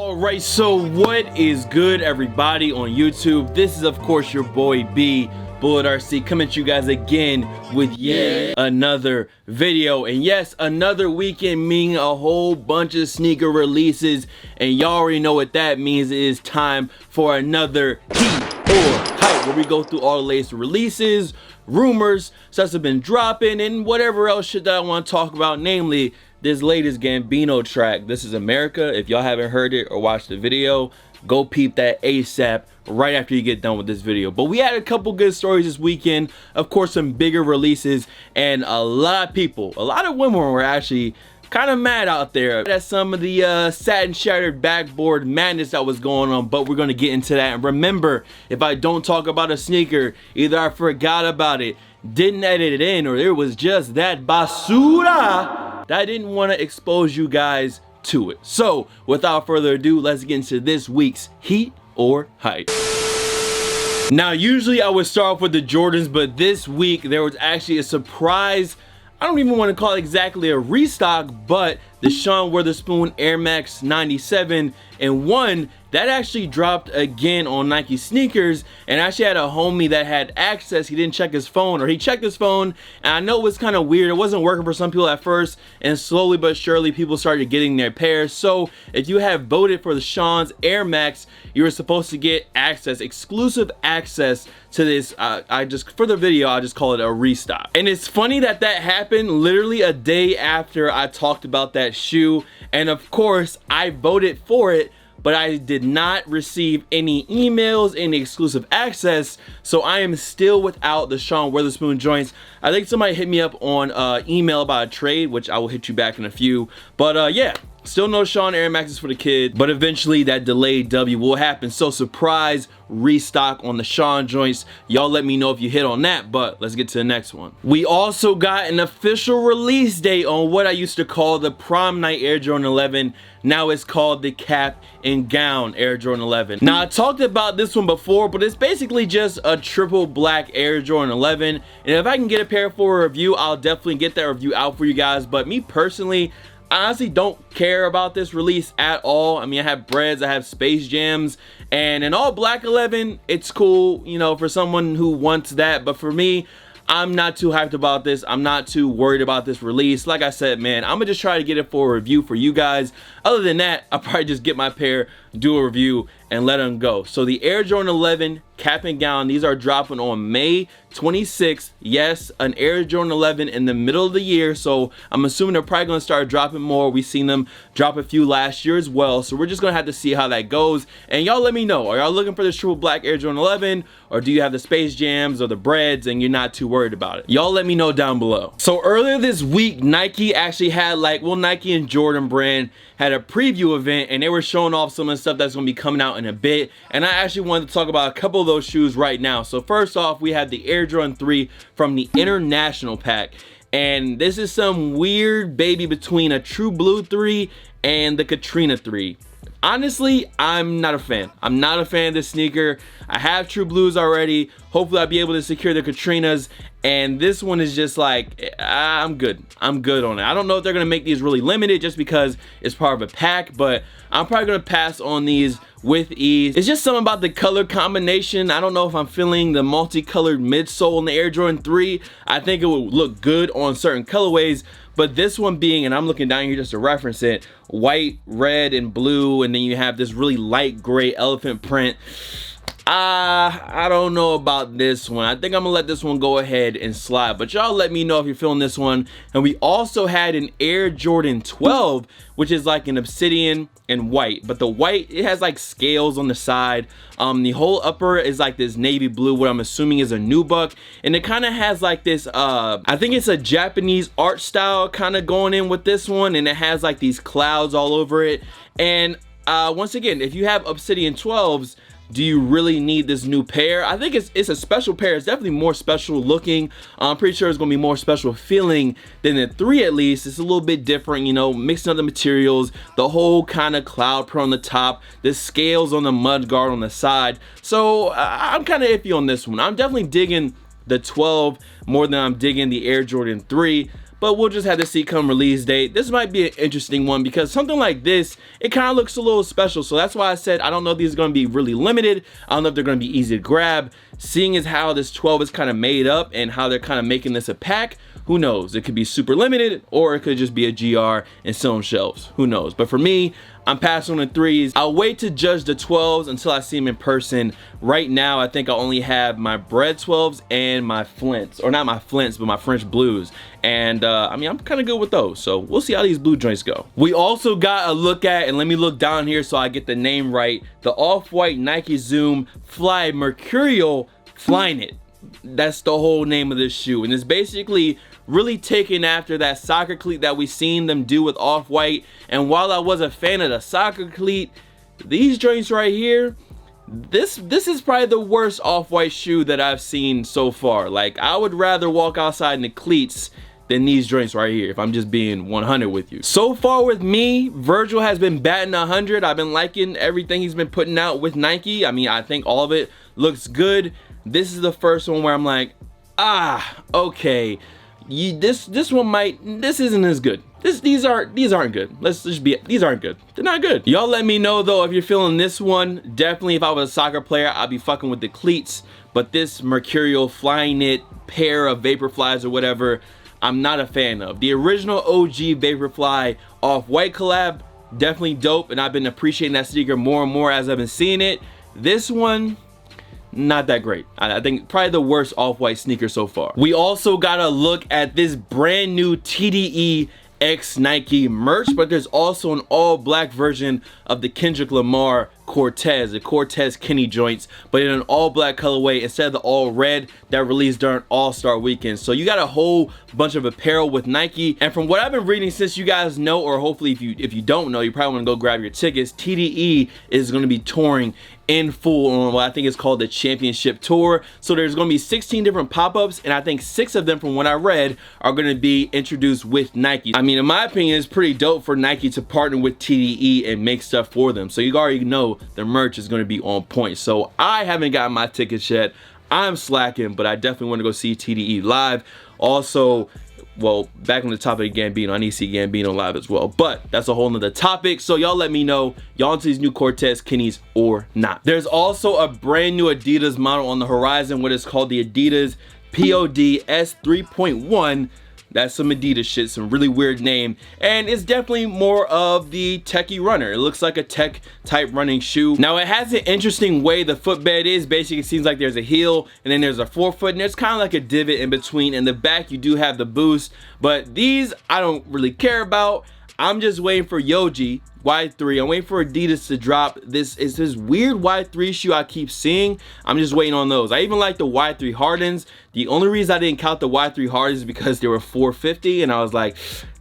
Alright, so what is good, everybody on YouTube? This is of course your boy B Bullet RC coming at you guys again with yet another video. And yes, another weekend meaning a whole bunch of sneaker releases, and y'all already know what that means. It is time for another heat or hype, where we go through all the latest releases, rumors, stuff that's been dropping, and whatever else shit that I want to talk about, namely this latest Gambino track, This Is America. If y'all haven't heard it or watched the video, go peep that ASAP right after you get done with this video. But we had a couple good stories this weekend, of course some bigger releases, and a lot of people, a lot of women were actually kind of mad out there at some of the satin shattered backboard madness that was going on. But we're going to get into that. And remember, if I don't talk about a sneaker, either I forgot about it, didn't edit it in, or there was just that basura that I didn't want to expose you guys to it. So without further ado, let's get into this week's heat or hype. Now usually I would start off with the Jordans, but this week there was actually a surprise. I don't even want to call it exactly a restock, but the Sean Wotherspoon Air Max 97 and 1 that actually dropped again on Nike sneakers. And I actually had a homie that had access. He didn't check his phone, or he checked his phone, and I know it was kind of weird. It wasn't working for some people at first, and slowly but surely people started getting their pairs. So if you have voted for the Sean's Air Max, you were supposed to get access, exclusive access to this. For the video, I just call it a restock. And it's funny that that happened literally a day after I talked about that shoe, and of course I voted for it, but I did not receive any emails, any exclusive access, so I am still without the Sean Wotherspoon joints. I think somebody hit me up on email about a trade, which I will hit you back in a few, but yeah, still no Sean Air Maxes for the kid, but eventually that delayed W will happen. So surprise restock on the Sean joints. Y'all let me know if you hit on that, but let's get to the next one. We also got an official release date on what I used to call the prom night Air Jordan 11. Now it's called the cap and gown Air Jordan 11. Now I talked about this one before, but it's basically just a triple black Air Jordan 11. And if I can get a pair for a review, I'll definitely get that review out for you guys. But me personally, I honestly don't care about this release at all. I mean, I have Breads, I have Space Jams, and an all black 11, it's cool, you know, for someone who wants that. But for me, I'm not too hyped about this. I'm not too worried about this release. Like I said, man, I'm gonna just try to get it for a review for you guys. Other than that, I'll probably just get my pair, do a review, and let them go. So the Air Jordan 11 cap and gown, these are dropping on May 26th. Yes, an Air Jordan 11 in the middle of the year, so I'm assuming they're probably gonna start dropping more. We've seen them drop a few last year as well, so we're just gonna have to see how that goes. And y'all let me know, are y'all looking for this triple black Air Jordan 11, or do you have the Space Jams or the Breads and you're not too worried about it? Y'all let me know down below. So earlier this week, Nike actually had Nike and Jordan brand had a preview event, and they were showing off some of the stuff that's gonna be coming out in a bit. And I actually wanted to talk about a couple of those shoes right now. So first off, we have the Air Jordan 3 from the International pack. And this is some weird baby between a True Blue 3 and the Katrina 3. Honestly, I'm not a fan. I'm not a fan of this sneaker. I have True Blues already. Hopefully I'll be able to secure the Katrinas, and this one is just like, I'm good. I'm good on it. I don't know if they're gonna make these really limited just because it's part of a pack, but I'm probably gonna pass on these with ease. It's just something about the color combination. I don't know if I'm feeling the multicolored midsole in the Air Jordan 3. I think it would look good on certain colorways, but this one being, and I'm looking down here just to reference it, white, red, and blue, and then you have this really light gray elephant print. I don't know about this one. I think I'm gonna let this one go ahead and slide, but y'all let me know if you're feeling this one. And we also had an Air Jordan 12, which is like an obsidian and white, but the white, it has like scales on the side. The whole upper is like this navy blue, what I'm assuming is a nubuck, and it kind of has like this I think it's a Japanese art style kind of going in with this one, and it has like these clouds all over it. And once again, if you have obsidian 12s, do you really need this new pair? I think it's a special pair. It's definitely more special looking. I'm pretty sure it's gonna be more special feeling than the 3 at least. It's a little bit different, you know, mixing up the materials, the whole kind of cloud print on the top, the scales on the mud guard on the side. So I'm kind of iffy on this one. I'm definitely digging the 12 more than I'm digging the Air Jordan 3. but we'll just have to see come release date. This might be an interesting one because something like this, it kind of looks a little special. So that's why I said I don't know if these are going to be really limited. I don't know if they're going to be easy to grab. Seeing as how this 12 is kind of made up and how they're kind of making this a pack, who knows? It could be super limited, or it could just be a GR and still on shelves. Who knows? But for me, I'm passing on the 3s. I'll wait to judge the 12s until I see them in person. Right now, I think I only have my bread 12s and my Flints, or not my Flints, but my French Blues. And I mean, I'm kind of good with those. So we'll see how these blue joints go. We also got a look at, and let me look down here so I get the name right, the Off-White Nike Zoom Fly Mercurial Flyknit. That's the whole name of this shoe, and it's basically really taken after that soccer cleat that we seen them do with Off-White. And while I was a fan of the soccer cleat, these joints right here, this is probably the worst Off-White shoe that I've seen so far. Like, I would rather walk outside in the cleats than these joints right here, if I'm just being 100 with you. So far with me, Virgil has been batting 100. I've been liking everything he's been putting out with Nike. I mean, I think all of it looks good. This is the first one where I'm like, okay, this one might, this isn't as good. These aren't good. Let's just be, these aren't good. They're not good. Y'all let me know though if you're feeling this one. Definitely, if I was a soccer player, I'd be fucking with the cleats. But this Mercurial Flyknit pair of Vaporflies or whatever, I'm not a fan of. The original OG Vaporfly Off-White collab, definitely dope, and I've been appreciating that sneaker more and more as I've been seeing it. This one, not that great. I think probably the worst Off-White sneaker so far. We also got a look at this brand new TDE X Nike merch, but there's also an all black version of the Kendrick Lamar Cortez, the Cortez Kenny joints, but in an all black colorway instead of the all red that released during All-Star Weekend. So you got a whole bunch of apparel with Nike, and from what I've been reading, since you guys know, or hopefully if you don't know, you probably want to go grab your tickets, TDE is going to be touring in full on what I think is called the Championship Tour. So there's going to be 16 different pop-ups, and I think 6 of them, from what I read, are going to be introduced with Nike. I mean, in my opinion, it's pretty dope for Nike to partner with TDE and make stuff for them. So you already know the merch is going to be on point. So I haven't gotten my tickets yet. I'm slacking, but I definitely want to go see TDE live. Also, well, back on the topic of Gambino, I need to see Gambino live as well, but that's a whole nother topic. So y'all let me know, y'all into these new Cortez Kennys or not. There's also a brand new Adidas model on the horizon, what is called the Adidas POD S3.1. That's some Adidas shit, some really weird name, and it's definitely more of the techie runner. It looks like a tech type running shoe. Now it has an interesting way the footbed is. Basically, it seems like there's a heel and then there's a forefoot, and there's kind of like a divot in between. In the back, you do have the boost, but these I don't really care about. I'm just waiting for Yoji Y3. I'm waiting for Adidas to drop this weird Y3 shoe I keep seeing. I'm just waiting on those. I even like the Y3 Hardens. The only reason I didn't count the Y3 Hardens is because they were $450, and I was like,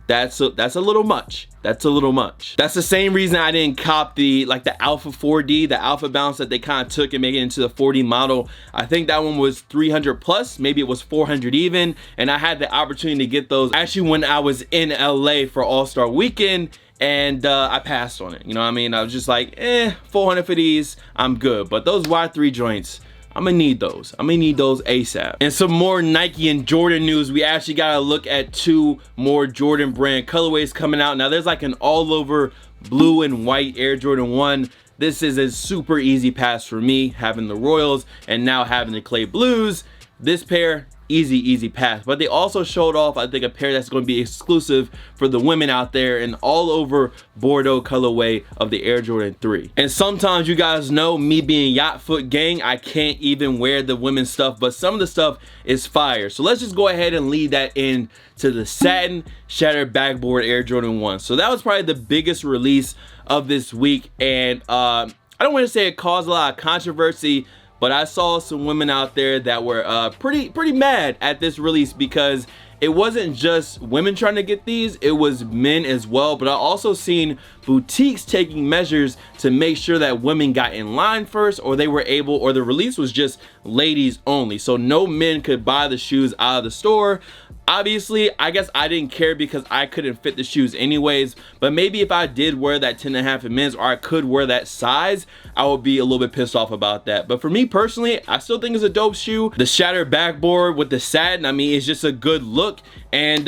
that's a little much. That's a little much. That's the same reason I didn't cop the Alpha 4D, the Alpha Bounce that they kind of took and made it into the 4D model. I think that one was 300 plus, maybe it was 400 even, and I had the opportunity to get those actually when I was in LA for All-Star Weekend, and I passed on it. You know what I mean? I was just like, 400 for these, I'm good. But those Y3 joints, I'm gonna need those. I'm gonna need those ASAP. And some more Nike and Jordan news. We actually got to look at 2 more Jordan brand colorways coming out. Now there's like an all over blue and white Air Jordan 1. This is a super easy pass for me, having the Royals and now having the Clay Blues. This pair, easy pass. But they also showed off, I think, a pair that's going to be exclusive for the women out there, an all over Bordeaux colorway of the Air Jordan 3. And sometimes, you guys know me being Yacht Foot gang, I can't even wear the women's stuff, but some of the stuff is fire. So let's just go ahead and lead that in to the satin shattered backboard Air Jordan 1. So that was probably the biggest release of this week, and I don't want to say it caused a lot of controversy, but I saw some women out there that were pretty mad at this release, because it wasn't just women trying to get these, it was men as well. But I also seen boutiques taking measures to make sure that women got in line first, or they were able, or the release was just ladies only, so no men could buy the shoes out of the store. Obviously, I guess I didn't care because I couldn't fit the shoes anyways, but maybe if I did wear that 10.5 in men's, or I could wear that size, I would be a little bit pissed off about that. But for me personally, I still think it's a dope shoe. The shattered backboard with the satin, I mean, it's just a good look. And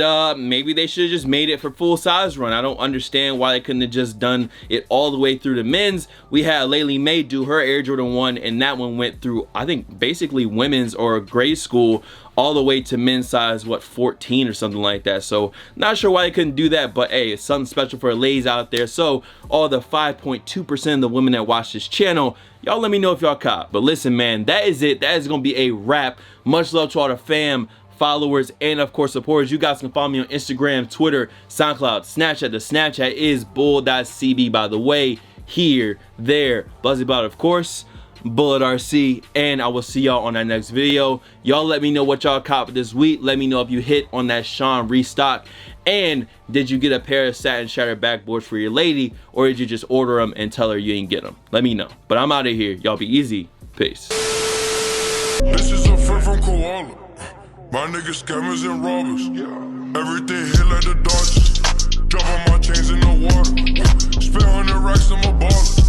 maybe they should have just made it for full size run. I don't understand why they couldn't have just done it all the way through the men's. We had Laylee May do her Air Jordan 1, and that one went through, I think, basically women's or grade school all the way to men's size, what, 14 or something like that. So not sure why they couldn't do that, but hey, it's something special for ladies out there. So all the 5.2% of the women that watch this channel, y'all let me know if y'all cop. But listen, man, that is it. That is gonna be a wrap. Much love to all the fam, followers, and of course supporters. You guys can follow me on Instagram, Twitter, SoundCloud, Snapchat. The Snapchat is bull.cb, by the way. Here, there, Buzzybot, of course, Bullet RC, and I will see y'all on that next video. Y'all let me know what y'all cop this week. Let me know if you hit on that Sean restock, and did you get a pair of satin shattered backboards for your lady, or did you just order them and tell her you ain't get them? Let me know. But I'm out of here. Y'all be easy. Peace. This is a friend from Collab. My niggas scammers and robbers. Everything hit like the Dodgers. Drop on my chains in the water. Spend 100 racks on my baller.